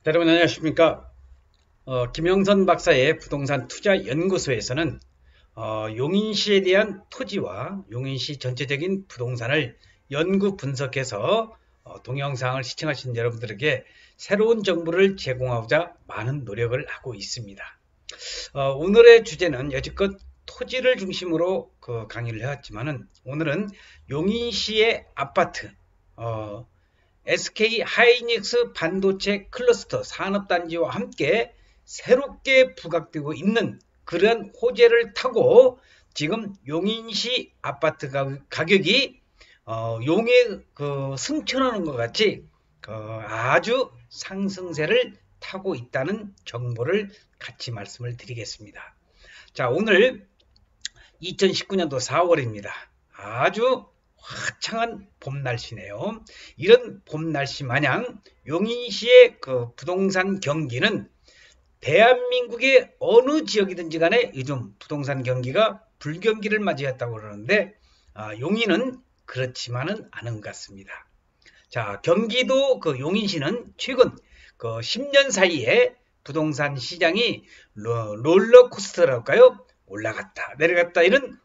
여러분 안녕하십니까? 김영선 박사의 부동산 투자 연구소에서는 용인시에 대한 토지와 용인시 전체적인 부동산을 연구 분석해서 동영상을 시청하신 여러분들에게 새로운 정보를 제공하고자 많은 노력을 하고 있습니다. 오늘의 주제는 여지껏 토지를 중심으로 강의를 해왔지만은 오늘은 용인시의 아파트, SK 하이닉스 반도체 클러스터 산업단지와 함께 새롭게 부각되고 있는 그러한 호재를 타고 지금 용인시 아파트 가격이 용에 승천하는 것 같이 아주 상승세를 타고 있다는 정보를 같이 말씀을 드리겠습니다. 자, 오늘 2019년도 4월입니다. 아주 화창한 봄 날씨네요. 이런 봄 날씨 마냥 용인시의 부동산 경기는 대한민국의 어느 지역이든지 간에 요즘 부동산 경기가 불경기를 맞이했다고 그러는데 용인은 그렇지만은 않은 것 같습니다. 자, 경기도 용인시는 최근 10년 사이에 부동산 시장이 롤러코스터라고 할까요? 올라갔다 내려갔다 이런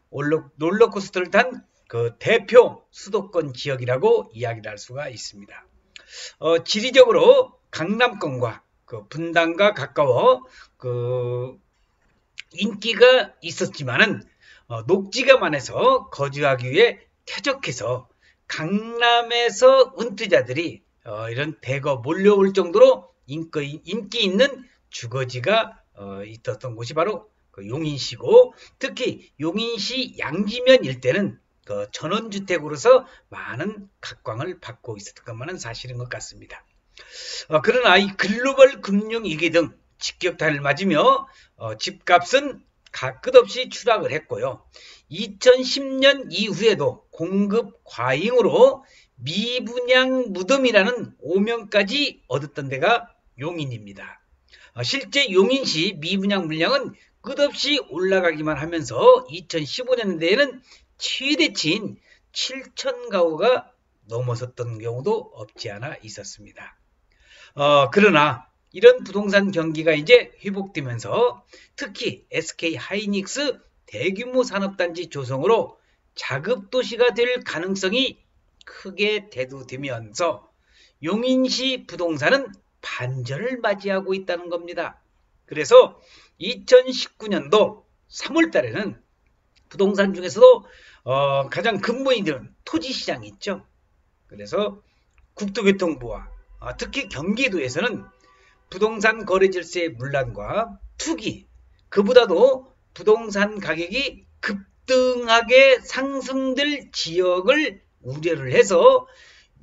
롤러코스터를 탄 대표 수도권 지역이라고 이야기를 할 수가 있습니다. 지리적으로 강남권과 분당과 가까워 인기가 있었지만은 녹지가 많아서 거주하기 위해 쾌적해서 강남에서 은퇴자들이 이런 대거 몰려올 정도로 인기 있는 주거지가 있었던 곳이 바로 용인시고, 특히 용인시 양지면 일대는 전원주택으로서 많은 각광을 받고 있었던 것만은 사실인 것 같습니다. 그러나 이 글로벌 금융위기 등 직격탄을 맞으며 집값은 끝없이 추락을 했고요. 2010년 이후에도 공급 과잉으로 미분양 무덤이라는 오명까지 얻었던 데가 용인입니다. 실제 용인시 미분양 물량은 끝없이 올라가기만 하면서 2015년대에는 최대치인 7,000가구가 넘어섰던 경우도 없지 않아 있었습니다. 그러나 이런 부동산 경기가 이제 회복되면서 특히 SK 하이닉스 대규모 산업단지 조성으로 자급도시가 될 가능성이 크게 대두되면서 용인시 부동산은 반전을 맞이하고 있다는 겁니다. 그래서 2019년도 3월 달에는 부동산 중에서도 가장 근본이 되는 토지시장이 있죠. 그래서 국토교통부와 특히 경기도에서는 부동산 거래질서의 문란과 투기, 그보다도 부동산 가격이 급등하게 상승될 지역을 우려를 해서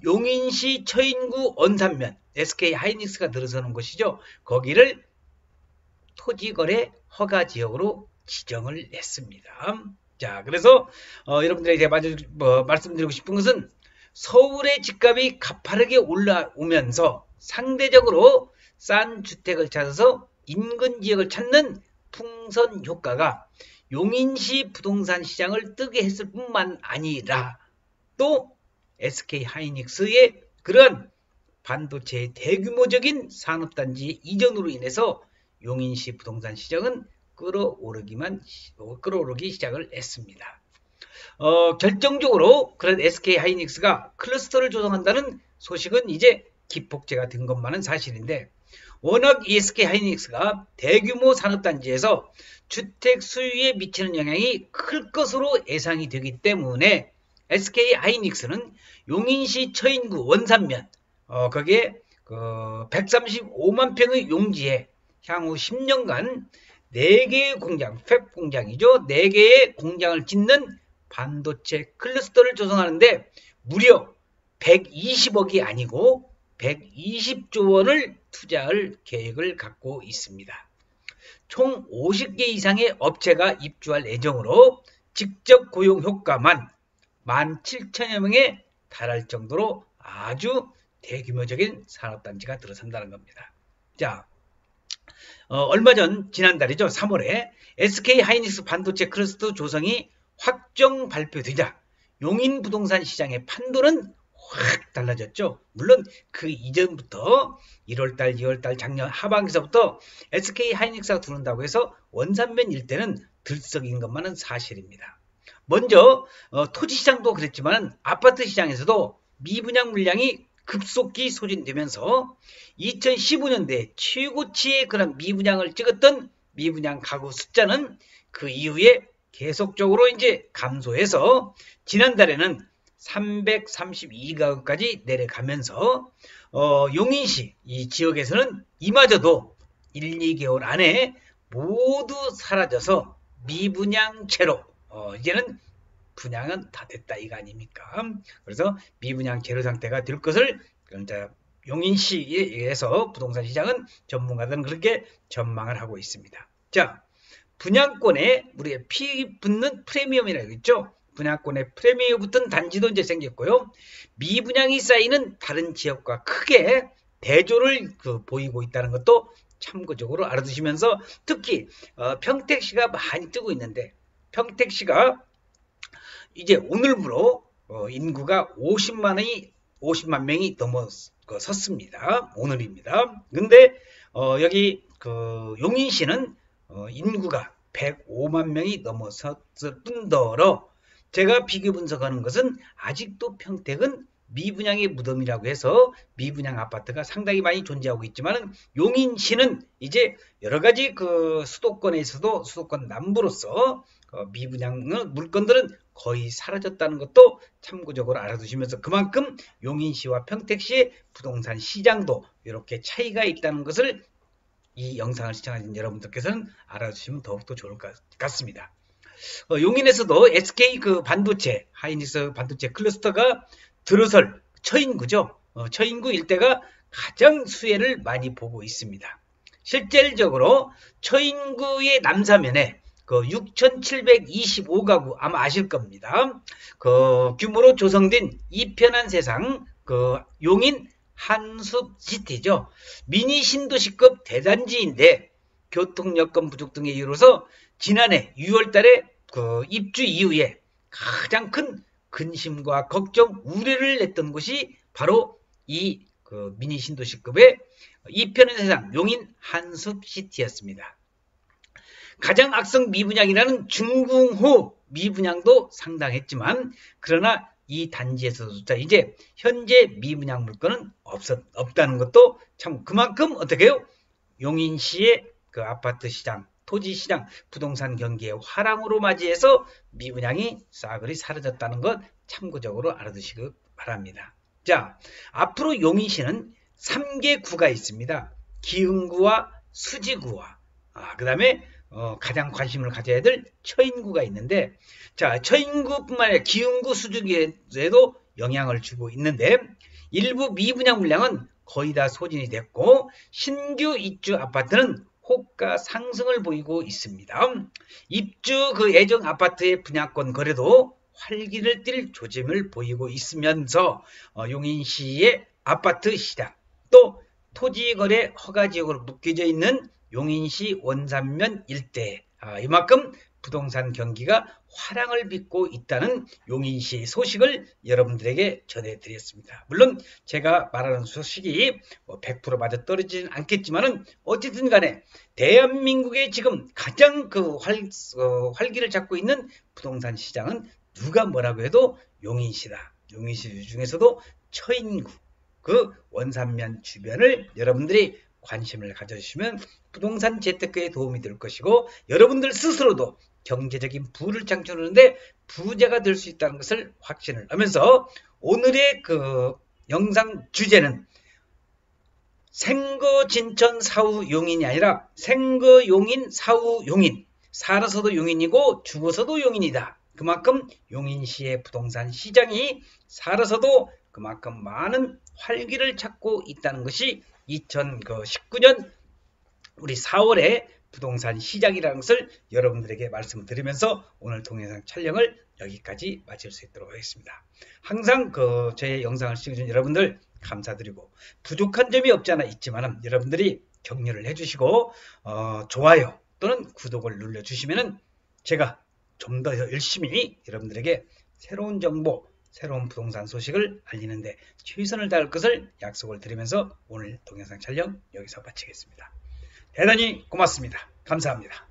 용인시 처인구 언산면 SK 하이닉스가 들어서는 곳이죠. 거기를 토지거래 허가지역으로 지정을 했습니다. 자, 그래서 여러분들에게 말씀드리고 싶은 것은 서울의 집값이 가파르게 올라오면서 상대적으로 싼 주택을 찾아서 인근 지역을 찾는 풍선 효과가 용인시 부동산 시장을 뜨게 했을 뿐만 아니라 또 SK 하이닉스의 그런 반도체의 대규모적인 산업단지 이전으로 인해서 용인시 부동산 시장은 끌어오르기 시작을 했습니다. 결정적으로 그런 SK 하이닉스가 클러스터를 조성한다는 소식은 이제 기폭제가 된 것만은 사실인데, 워낙 SK 하이닉스가 대규모 산업단지에서 주택 수요에 미치는 영향이 클 것으로 예상이 되기 때문에 SK 하이닉스는 용인시 처인구 원산면 거기에 135만 평의 용지에 향후 10년간 4개의 공장, 팹 공장이죠. 4개의 공장을 짓는 반도체 클러스터를 조성하는데 무려 120억이 아니고 120조 원을 투자할 계획을 갖고 있습니다. 총 50개 이상의 업체가 입주할 예정으로 직접 고용 효과만 17,000여 명에 달할 정도로 아주 대규모적인 산업단지가 들어선다는 겁니다. 자, 얼마 전 지난달이죠. 3월에 SK 하이닉스 반도체 클러스터 조성이 확정 발표되자 용인 부동산 시장의 판도는 확 달라졌죠. 물론 그 이전부터 1월달, 2월달 작년 하반기서부터 SK 하이닉스가 들어온다고 해서 원산면 일대는 들썩인 것만은 사실입니다. 먼저 토지 시장도 그랬지만 아파트 시장에서도 미분양 물량이 급속히 소진되면서 2015년대 최고치의 그런 미분양을 찍었던 미분양 가구 숫자는 그 이후에 계속적으로 이제 감소해서 지난달에는 332가구까지 내려가면서 용인시 이 지역에서는 이마저도 1, 2개월 안에 모두 사라져서 미분양채로 이제는 분양은 다 됐다 이거 아닙니까? 그래서 미분양채로 상태가 될 것을 용인시에 의해서 부동산 시장은 전문가들은 그렇게 전망을 하고 있습니다. 자, 분양권에 우리가 피 붙는 프리미엄이라고 있죠. 분양권에 프리미엄 붙은 단지도 이제 생겼고요. 미분양이 쌓이는 다른 지역과 크게 대조를 보이고 있다는 것도 참고적으로 알아두시면서 특히 평택시가 많이 뜨고 있는데 평택시가 이제 오늘부로 인구가 50만 명이 넘어섰습니다. 오늘입니다. 근데 여기 용인시는 인구가 105만 명이 넘어섰을 뿐더러 제가 비교 분석하는 것은 아직도 평택은 미분양의 무덤이라고 해서 미분양 아파트가 상당히 많이 존재하고 있지만 용인시는 이제 여러가지 수도권에서도 수도권 남부로서 미분양 물건들은 거의 사라졌다는 것도 참고적으로 알아두시면서 그만큼 용인시와 평택시의 부동산 시장도 이렇게 차이가 있다는 것을 이 영상을 시청하신 여러분들께서는 알아주시면 더욱더 좋을 것 같습니다. 용인에서도 SK 반도체, 하이닉스 반도체 클러스터가 들어설 처인구죠. 처인구 일대가 가장 수혜를 많이 보고 있습니다. 실질적으로 처인구의 남사면에 6,725가구 아마 아실 겁니다. 규모로 조성된 이편한 세상 용인 한숲시티죠. 미니 신도시급 대단지인데 교통여건 부족 등의 이유로서 지난해 6월달에 입주 이후에 가장 큰 근심과 걱정, 우려를 냈던 곳이 바로 이 미니 신도시급의 이편한 세상 용인 한숲시티였습니다. 가장 악성 미분양이라는 중궁호 미분양도 상당했지만 그러나 이 단지에서도 이제 현재 미분양 물건은 없다는 것도 참 그만큼 어떻게 해요? 용인시의 아파트 시장, 토지 시장, 부동산 경기의 화랑으로 맞이해서 미분양이 싸그리 사라졌다는 것 참고적으로 알아두시기 바랍니다. 자, 앞으로 용인시는 3개 구가 있습니다. 기흥구와 수지구와 그 다음에 가장 관심을 가져야 될 처인구가 있는데 자, 처인구뿐만 아니라 기흥구, 수지구에도 영향을 주고 있는데 일부 미분양 물량은 거의 다 소진이 됐고 신규 입주 아파트는 호가 상승을 보이고 있습니다. 입주 예정 아파트의 분양권 거래도 활기를 띨 조짐을 보이고 있으면서 용인시의 아파트 시장 또 토지거래 허가지역으로 묶여져 있는 용인시 원산면 일대 이만큼 부동산 경기가 화랑을 빚고 있다는 용인시 소식을 여러분들에게 전해드렸습니다. 물론 제가 말하는 소식이 100% 맞아 떨어지진 않겠지만 어쨌든 간에 대한민국의 지금 가장 활기를 잡고 있는 부동산 시장은 누가 뭐라고 해도 용인시다. 용인시 중에서도 처인구 원산면 주변을 여러분들이 관심을 가져주시면 부동산 재테크에 도움이 될 것이고 여러분들 스스로도 경제적인 부를 창출하는데 부자가 될 수 있다는 것을 확신을 하면서 오늘의 영상 주제는 생거 진천 사후 용인이 아니라 생거 용인 사후 용인 살아서도 용인이고 죽어서도 용인이다. 그만큼 용인시의 부동산 시장이 살아서도 그만큼 많은 활기를 찾고 있다는 것이 2019년 우리 4월에 부동산 시장이라는 것을 여러분들에게 말씀드리면서 오늘 동영상 촬영을 여기까지 마칠 수 있도록 하겠습니다. 항상 제 영상을 시청해주신 여러분들 감사드리고 부족한 점이 없지 않아 있지만 여러분들이 격려를 해주시고 좋아요 또는 구독을 눌러주시면 제가 좀 더 열심히 여러분들에게 새로운 정보 새로운 부동산 소식을 알리는데 최선을 다할 것을 약속을 드리면서 오늘 동영상 촬영 여기서 마치겠습니다. 대단히 고맙습니다. 감사합니다.